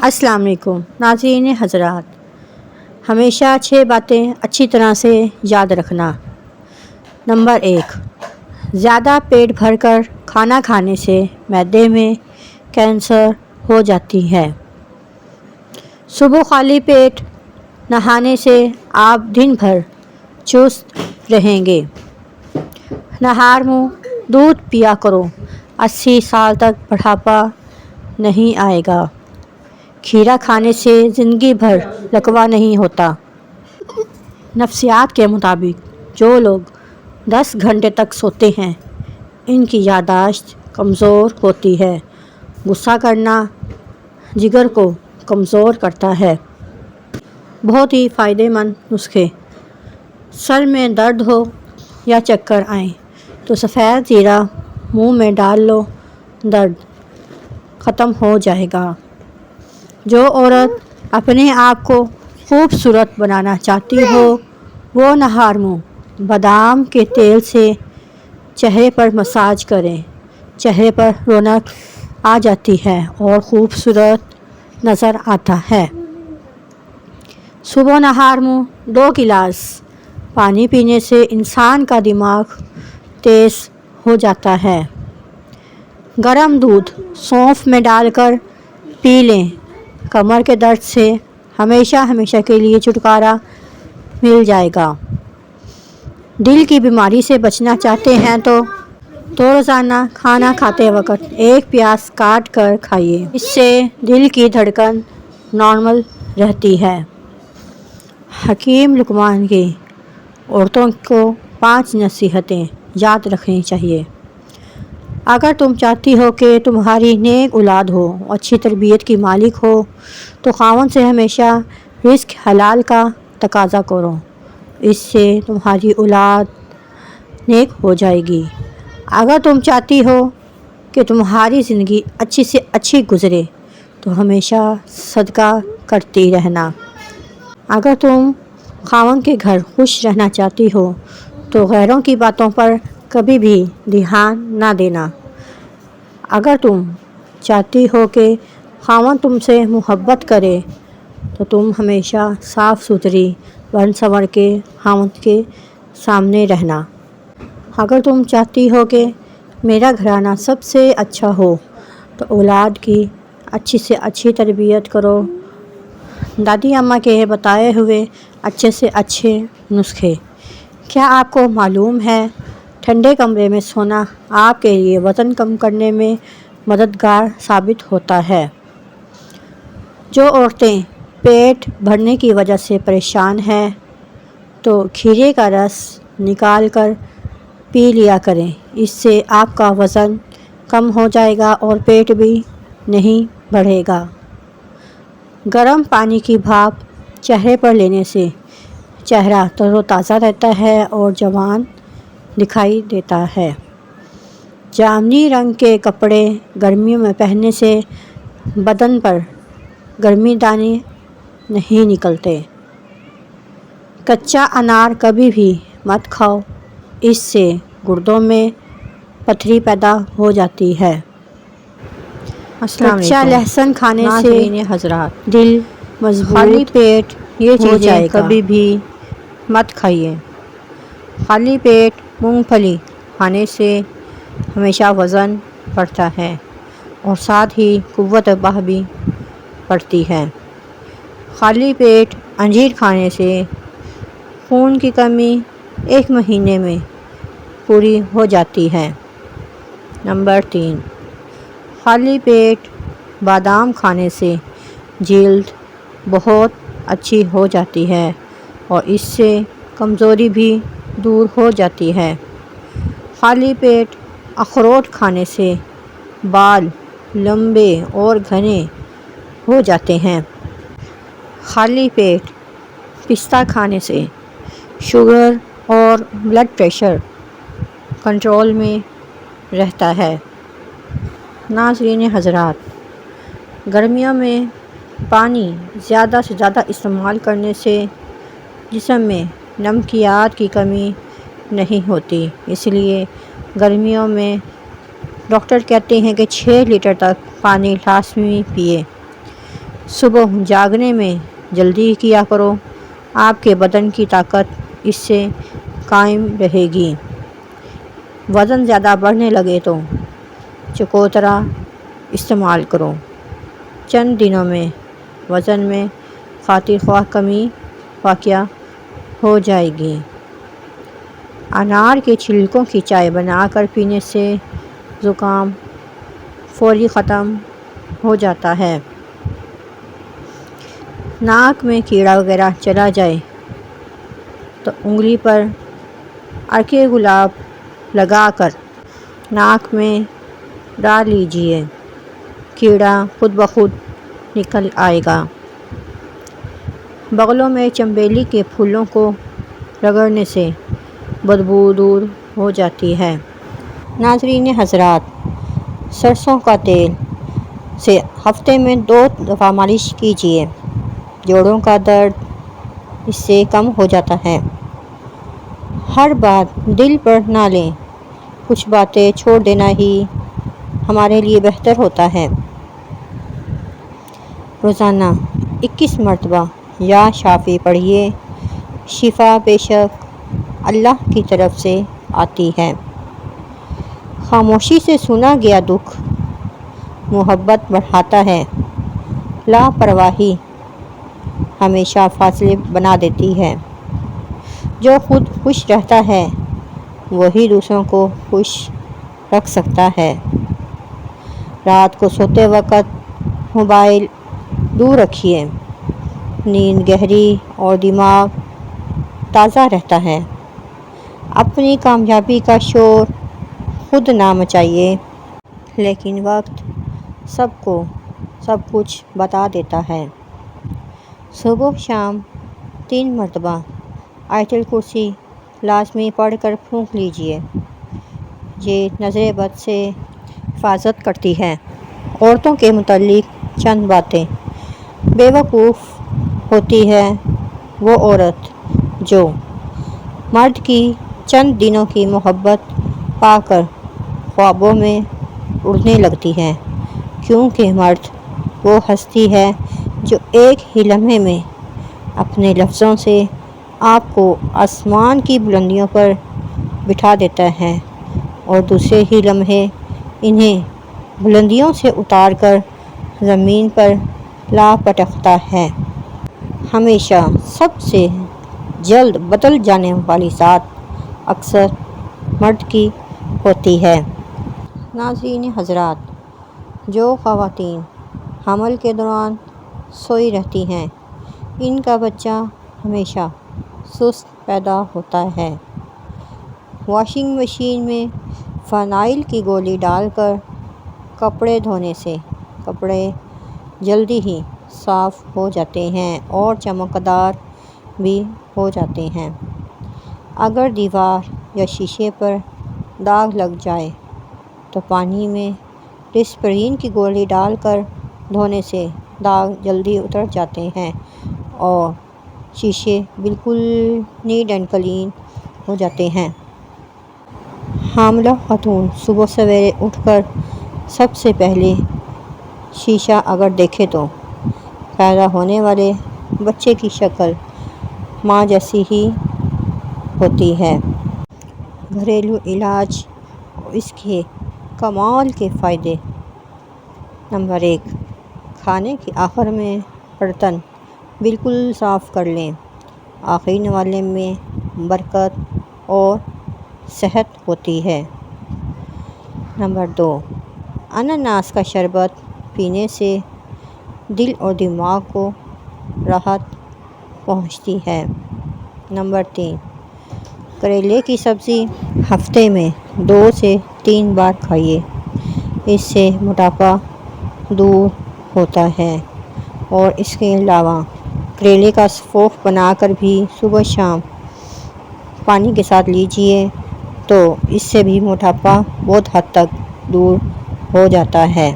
السلام علیکم ناظرین حضرات، ہمیشہ 6 باتیں اچھی طرح سے یاد رکھنا۔ نمبر 1، زیادہ پیٹ بھر کر کھانا کھانے سے معدے میں کینسر ہو جاتی ہے۔ صبح خالی پیٹ نہانے سے آپ دن بھر چست رہیں گے۔ نہار منہ دودھ پیا کرو، 80 سال تک بڑھاپا نہیں آئے گا۔ کھیرا کھانے سے زندگی بھر لکوہ نہیں ہوتا۔ نفسیات کے مطابق جو لوگ 10 گھنٹے تک سوتے ہیں ان کی یادداشت کمزور ہوتی ہے۔ غصہ کرنا جگر کو کمزور کرتا ہے۔ بہت ہی فائدہ مند نسخے۔ سر میں درد ہو یا چکر آئیں تو سفید زیرہ منہ میں ڈال لو، درد ختم ہو جائے گا۔ جو عورت اپنے آپ کو خوبصورت بنانا چاہتی ہو وہ نہار منہ بادام کے تیل سے چہرے پر مساج کریں۔ چہرے پر رونق آ جاتی ہے اور خوبصورت نظر آتا ہے۔ صبح نہار منہ 2 گلاس پانی پینے سے انسان کا دماغ تیز ہو جاتا ہے۔ گرم دودھ سونف میں ڈال کر پی لیں، کمر کے درد سے ہمیشہ کے لیے چھٹکارا مل جائے گا۔ دل کی بیماری سے بچنا چاہتے ہیں تو روزانہ کھانا کھاتے وقت 1 پیاز کاٹ کر کھائیے، اس سے دل کی دھڑکن نارمل رہتی ہے۔ حکیم لقمان کی عورتوں کو 5 نصیحتیں یاد رکھنی چاہیے۔ اگر تم چاہتی ہو کہ تمہاری نیک اولاد ہو، اچھی تربیت کی مالک ہو تو خاوند سے ہمیشہ رزق حلال کا تقاضا کرو، اس سے تمہاری اولاد نیک ہو جائے گی۔ اگر تم چاہتی ہو کہ تمہاری زندگی اچھی سے اچھی گزرے تو ہمیشہ صدقہ کرتی رہنا۔ اگر تم خاوند کے گھر خوش رہنا چاہتی ہو تو غیروں کی باتوں پر کبھی بھی دھیان نہ دینا۔ اگر تم چاہتی ہو کہ خاوند تم سے محبت کرے تو تم ہمیشہ صاف ستھری بن سنور کے خاوند کے سامنے رہنا۔ اگر تم چاہتی ہو کہ میرا گھرانہ سب سے اچھا ہو تو اولاد کی اچھی سے اچھی تربیت کرو۔ دادی اماں کے بتائے ہوئے اچھے سے اچھے نسخے۔ کیا آپ کو معلوم ہے ٹھنڈے کمرے میں سونا آپ کے لیے وزن کم کرنے میں مددگار ثابت ہوتا ہے؟ جو عورتیں پیٹ بھرنے کی وجہ سے پریشان ہیں تو کھیرے کا رس نکال کر پی لیا کریں، اس سے آپ کا وزن کم ہو جائے گا اور پیٹ بھی نہیں بڑھے گا۔ گرم پانی کی بھاپ چہرے پر لینے سے چہرہ تر و تازہ رہتا ہے اور جوان دکھائی دیتا ہے۔ جامنی رنگ کے کپڑے گرمیوں میں پہننے سے بدن پر گرمی دانے نہیں نکلتے۔ کچا انار کبھی بھی مت کھاؤ، اس سے گردوں میں پتھری پیدا ہو جاتی ہے۔ کچا لہسن کھانے سے حضرات دل مضبوط خالی پیٹ یہ چیزیں کبھی بھی مت کھائیے۔ خالی پیٹ مونگ پھلی کھانے سے ہمیشہ وزن بڑھتا ہے اور ساتھ ہی قوت بہ بھی بڑھتی ہے۔ خالی پیٹ انجیر کھانے سے خون کی کمی 1 مہینے میں پوری ہو جاتی ہے۔ نمبر 3، خالی پیٹ بادام کھانے سے جلد بہت اچھی ہو جاتی ہے اور اس سے کمزوری بھی دور ہو جاتی ہے۔ خالی پیٹ اخروٹ کھانے سے بال لمبے اور گھنے ہو جاتے ہیں۔ خالی پیٹ پستہ کھانے سے شوگر اور بلڈ پریشر کنٹرول میں رہتا ہے۔ ناظرین حضرات، گرمیوں میں پانی زیادہ سے زیادہ استعمال کرنے سے جسم میں نمکیات کی کمی نہیں ہوتی، اس لیے گرمیوں میں ڈاکٹر کہتے ہیں کہ 6 لیٹر تک پانی لازمی پئیں۔ صبح جاگنے میں جلدی کیا کرو، آپ کے بدن کی طاقت اس سے قائم رہے گی۔ وزن زیادہ بڑھنے لگے تو چکوترا استعمال کرو۔ چند دنوں میں وزن میں خاطر خواہ کمی واقع ہو جائے گی۔ انار کے چھلکوں کی چائے بنا کر پینے سے زکام فوری ختم ہو جاتا ہے۔ ناک میں کیڑا وغیرہ چلا جائے تو انگلی پر عرق گلاب لگا کر ناک میں ڈال لیجیے، کیڑا خود بخود نکل آئے گا۔ بغلوں میں چنبیلی کے پھولوں کو رگڑنے سے بدبو دور ہو جاتی ہے۔ ناظرین حضرات، سرسوں کا تیل سے ہفتے میں 2 دفعہ مالش کیجیے، جوڑوں کا درد اس سے کم ہو جاتا ہے۔ ہر بات دل پر نہ لیں، کچھ باتیں چھوڑ دینا ہی ہمارے لیے بہتر ہوتا ہے۔ روزانہ 21 مرتبہ یا شافی پڑھیے، شفا بے شک اللہ کی طرف سے آتی ہے۔ خاموشی سے سنا گیا دکھ محبت بڑھاتا ہے، لاپرواہی ہمیشہ فاصلے بنا دیتی ہے۔ جو خود خوش رہتا ہے وہی دوسروں کو خوش رکھ سکتا ہے۔ رات کو سوتے وقت موبائل دور رکھیے، نیند گہری اور دماغ تازہ رہتا ہے۔ اپنی کامیابی کا شور خود نہ مچائیے، لیکن وقت سب کو سب کچھ بتا دیتا ہے۔ صبح شام 3 مرتبہ آیت الکرسی لازمی پڑھ کر پھونک لیجیے، یہ نظر بد سے حفاظت کرتی ہے۔ عورتوں کے متعلق چند باتیں۔ بے وقوف ہوتی ہے وہ عورت جو مرد کی چند دنوں کی محبت پا کر خوابوں میں اڑنے لگتی ہے، کیونکہ مرد وہ ہستی ہے جو ایک ہی لمحے میں اپنے لفظوں سے آپ کو آسمان کی بلندیوں پر بٹھا دیتا ہے اور دوسرے ہی لمحے انہیں بلندیوں سے اتار کر زمین پر لا پٹکتا ہے۔ ہمیشہ سب سے جلد بدل جانے والی ذات اکثر مرد کی ہوتی ہے۔ ناظرین حضرات، جو خواتین حمل کے دوران سوئی رہتی ہیں، ان کا بچہ ہمیشہ سست پیدا ہوتا ہے۔ واشنگ مشین میں فنائل کی گولی ڈال کر کپڑے دھونے سے کپڑے جلدی ہی صاف ہو جاتے ہیں اور چمکدار بھی ہو جاتے ہیں۔ اگر دیوار یا شیشے پر داغ لگ جائے تو پانی میں ڈسپرین کی گولی ڈال کر دھونے سے داغ جلدی اتر جاتے ہیں اور شیشے بالکل نیٹ اینڈ کلین ہو جاتے ہیں۔ حاملہ خاتون صبح سویرے اٹھ کر سب سے پہلے شیشہ اگر دیکھے تو پیدا ہونے والے بچے کی شکل ماں جیسی ہی ہوتی ہے۔ گھریلو علاج اور اس کے کمال کے فائدے۔ نمبر 1، کھانے کے آخر میں برتن بالکل صاف کر لیں، آخری نوالے میں برکت اور صحت ہوتی ہے۔ نمبر 2، انناس کا شربت پینے سے دل اور دماغ کو راحت پہنچتی ہے۔ نمبر 3، کریلے کی سبزی ہفتے میں 2 سے 3 بار کھائیے، اس سے موٹاپا دور ہوتا ہے۔ اور اس کے علاوہ کریلے کا سوپ بنا کر بھی صبح شام پانی کے ساتھ لیجیے تو اس سے بھی موٹاپا بہت حد تک دور ہو جاتا ہے۔